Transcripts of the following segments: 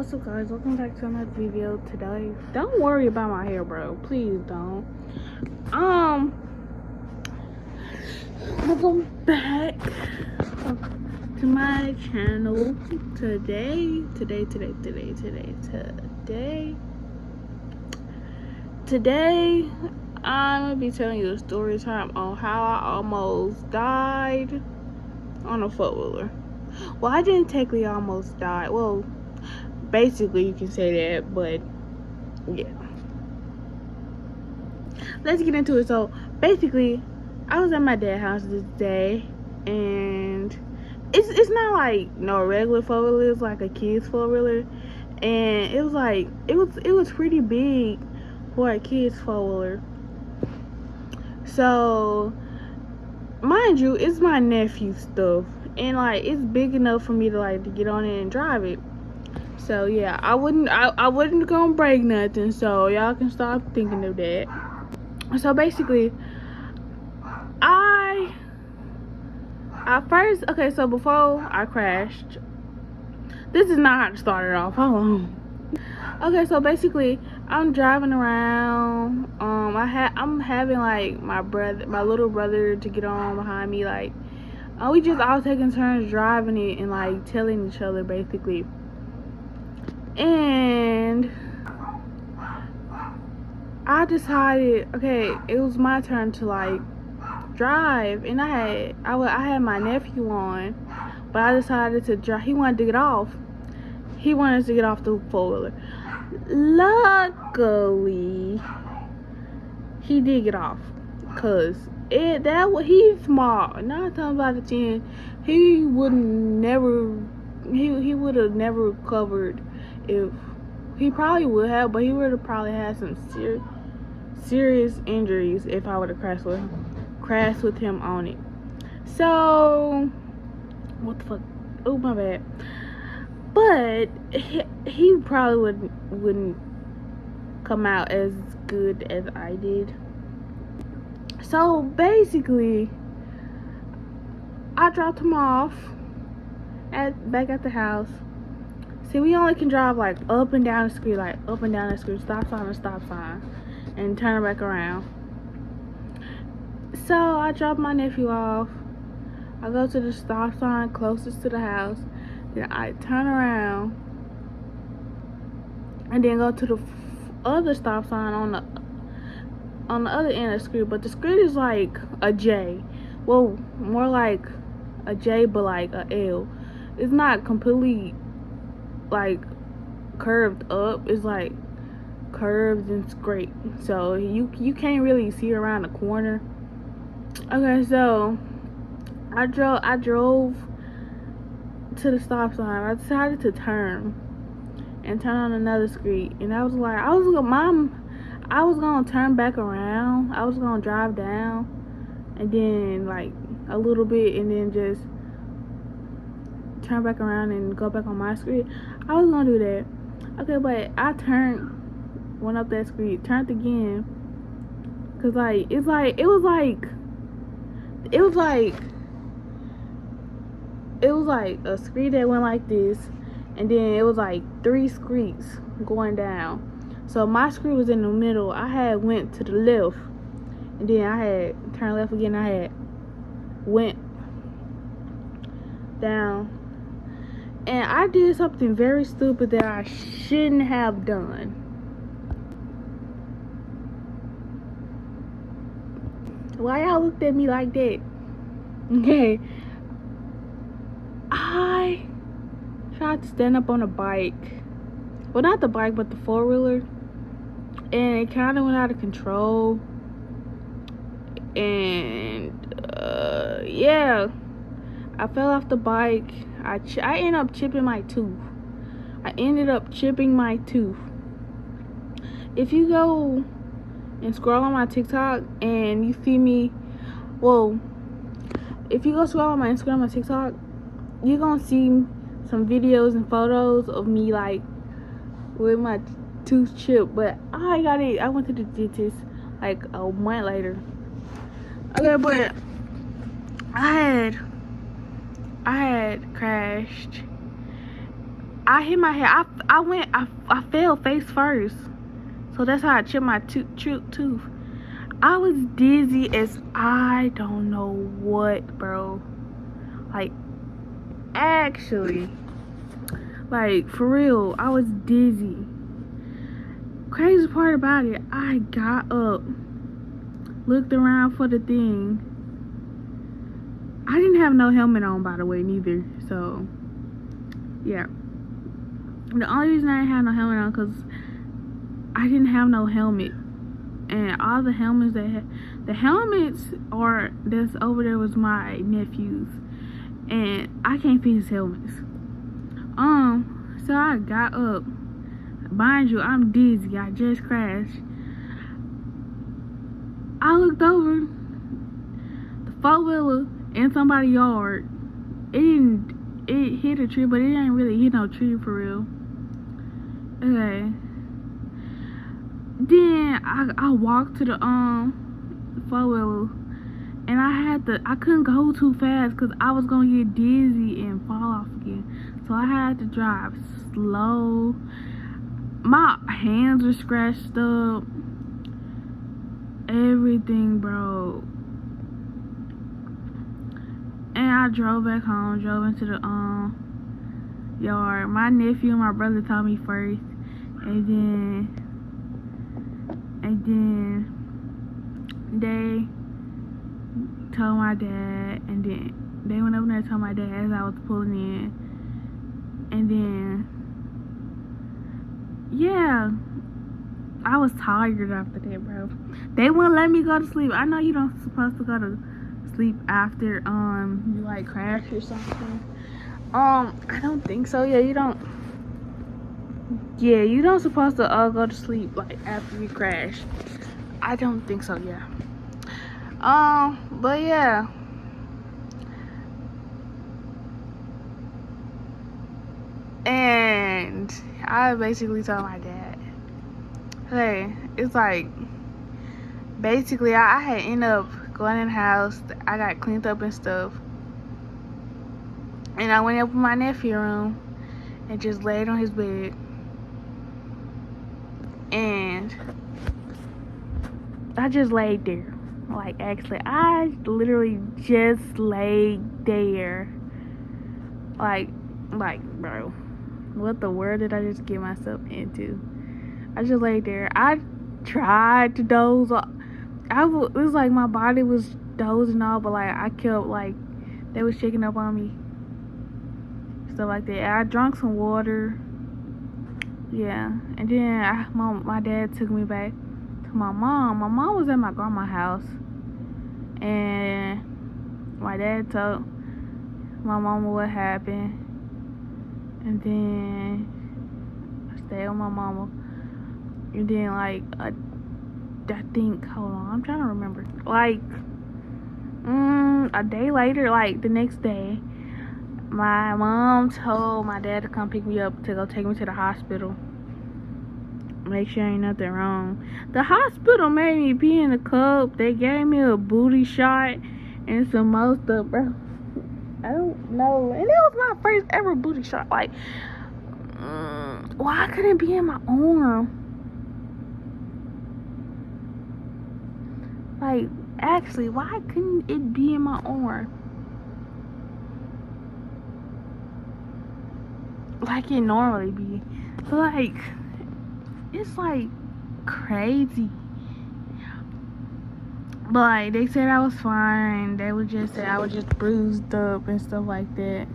What's up, guys? Welcome back to another video today. Don't worry about my hair, bro. Please don't. Welcome back to my channel today. I'm gonna be telling you a story time on how I almost died on a four-wheeler. Well, I didn't technically almost die. Well, basically you can say that, but yeah. Let's get into it. So basically, I was at my dad's house this day, and it's not like no regular four-wheeler. It's like a kid's four-wheeler, and it was like it was pretty big for a kid's four-wheeler. So mind you, it's my nephew's stuff, and like it's big enough for me to get on it and drive it. So yeah, I wasn't gonna break nothing, so y'all can stop thinking of that. So basically, okay, so before I crashed, this is not how to start it off. Hold on. Okay, so basically, I'm driving around. I'm having like my little brother to get on behind me. We just all taking turns driving it and like telling each other basically. And I decided, okay, it was my turn to drive, and I had my nephew on, but I decided to drive. He wanted to get off. He wanted to get off the four-wheeler. Luckily, he did get off, cause he's small. 9 times out of 10, he would have never recovered. If he probably would have, but he would have probably had some serious injuries if I would have crashed with him on it. So what the fuck? Oh, my bad. But he probably wouldn't come out as good as I did. So basically, I dropped him off back at the house. See, we only can drive up and down the street, stop sign to stop sign, and turn back around. So I dropped my nephew off. I go to the stop sign closest to the house. Then I turn around and then go to the other stop sign on the other end of the street. But the street is like a J. Well, more like a J, but like a L. It's not completely curved up. It's like curved and straight, so you can't really see around the corner. Okay, so I drove to the stop sign. I decided to turn on another street, and I was gonna turn back around. I was gonna drive down and then a little bit, and then just turn back around and go back on my street. I was gonna do that. Okay, but I went up that street, turned again, cause it was a street that went like this, and then it was 3 streets going down. So my street was in the middle. I had went to the left, and then I had turned left again. I had went down. And I did something very stupid that I shouldn't have done. Why y'all looked at me like that? Okay. I tried to stand up on a bike. Well, not the bike, but the four-wheeler. And it kind of went out of control. And, yeah. I fell off the bike. I ended up chipping my tooth. If you go and scroll on my TikTok and you see me, if you go scroll on my Instagram and TikTok, you're gonna see some videos and photos of me with my tooth chipped. But I went to the dentist a month later. Okay, but I had crashed I hit my head. I fell face first. So that's how I chipped my tooth. I was dizzy as I don't know what, bro. Like, actually, like, for real, I was dizzy. Crazy part about it, I got up, looked around for the thing. I didn't have no helmet on, by the way, neither. So, yeah. The only reason I didn't have no helmet on because I didn't have no helmet. And all the helmets the helmets that's over there was my nephew's, and I can't fit his helmets. So I got up. Mind you, I'm dizzy. I just crashed. I looked over. The 4-wheeler in somebody's yard. It hit a tree, but it didn't really hit no tree for real. Okay. Then I walked to the 4-wheeler, and I couldn't go too fast because I was gonna get dizzy and fall off again. So I had to drive slow. My hands were scratched up. Everything, bro. And I drove back home, drove into the yard. My nephew and my brother told me first, and then they told my dad, and then they went over there and told my dad as I was pulling in. And then, yeah, I was tired after that, bro. They wouldn't let me go to sleep. I know you don't supposed to go to sleep after you like crash or something. I don't think so. Yeah, you don't. Yeah, you don't supposed to go to sleep like after you crash. I don't think so. Yeah. But yeah. And I basically told my dad, hey, it's like, basically I had ended up going in the house. I got cleaned up and stuff. And I went up in my nephew's room and just laid on his bed. And I just laid there. Like, actually, I literally just laid there. Like, bro, what the world did I just get myself into? I just laid there. I tried to doze off. It was like my body was dozing off, but like I kept, like, they was checking up on me, stuff like that. I drank some water. Yeah, and then my dad took me back to my mom. My mom was at my grandma's house, and my dad told my mama what happened, and then I stayed with my mama. And then, like, I think, hold on, I'm trying to remember. Like, a day later, like the next day, my mom told my dad to come pick me up to go take me to the hospital. Make sure ain't nothing wrong. The hospital made me pee in a cup. They gave me a booty shot and some more stuff, bro. I don't know. And it was my first ever booty shot. Like, why couldn't it be in my arm? Like, actually, why couldn't it be in my arm? Like it normally be. But like, it's like crazy. But like, they said I was fine. They would just say I was just bruised up and stuff like that.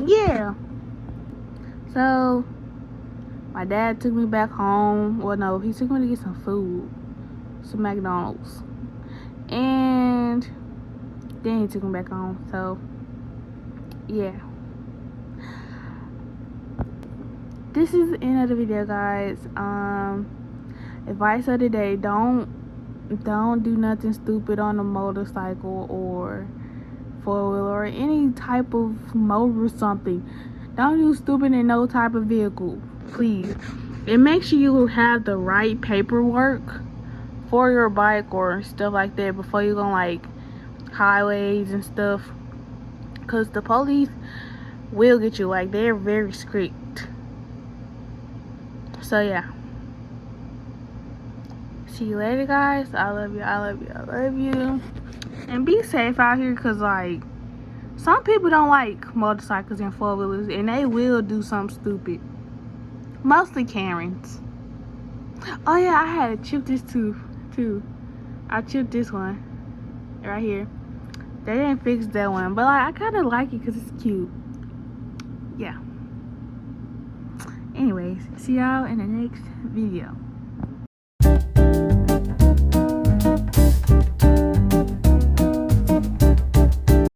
Yeah. So my dad took me back home. Well, no, he took me to get some food, some McDonald's, and then he took me back home. So yeah, this is the end of the video, guys. Advice of the day: don't do nothing stupid on a motorcycle or 4-wheeler or any type of motor or something. Don't do stupid in no type of vehicle, please. And make sure you have the right paperwork for your bike or stuff like that before you go, like, highways and stuff. Because the police will get you. Like, they're very strict. So yeah, see you later, guys. I love you. I love you. I love you. And be safe out here, because like, some people don't like motorcycles and four-wheelers, and they will do something stupid. Mostly Karens. Oh yeah, I had to chip this tooth too. I chipped this one right here. They didn't fix that one, but like, I kind of like it because it's cute. Yeah. Anyways, see y'all in the next video.